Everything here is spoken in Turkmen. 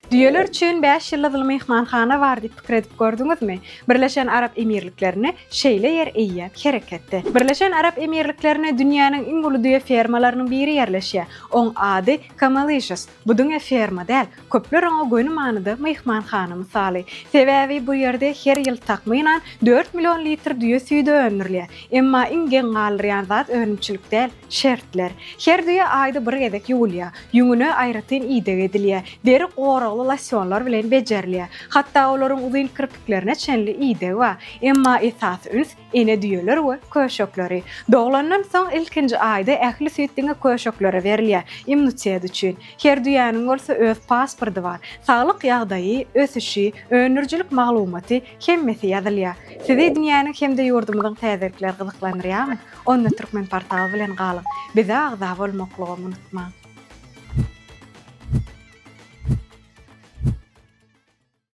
Düýeler üçin 5 ýyldyzly myhmanhana bar diýip pikir edip gördüňizmi? Birleşen Arap Emirliklerine şeýle ýer eýýäp hereketde. Birleşen Arap Emirliklerine dünýäniň iň uly düýe fermalarynyň biri ýerleşýär. Oň ady Kamalicious. Bu düňe ferma däl, köpler oňa göni manyda myhmanhana misaly. Sebäbi bu ýerde her ýyl takmynan 4 million litr düýe süýde ömürlýär. Emma iň geň galyrýan zat önümçilik däl, şertler. Her düýe aýda bir gezek ýuwulýar. Ýüňüne aýratyn iýdek edilýär. Deri goragly lasyonlar bilen bejerilýär. Hatda olaryň uzyn kirpiklerine çenli iýdek we emma esas üns ene düýeler we köşeklери. Doglandan soň ilkinji aýda ähli süýtdiňe köşeklere berilýär. Immunitet üçin. Her düýäniň bolsa öz pasporty bar. Saglyk ýagdaýy, ösüşi, önürjilik maglumaty hemmesi ýazylýar. Sizi dünýäniň hemde ýurdumyzyň täzelikleri gyzyklandyrýarmy? Onda Turkmenportal bilen galyň. Bize agza bolmaklygy unutmaň.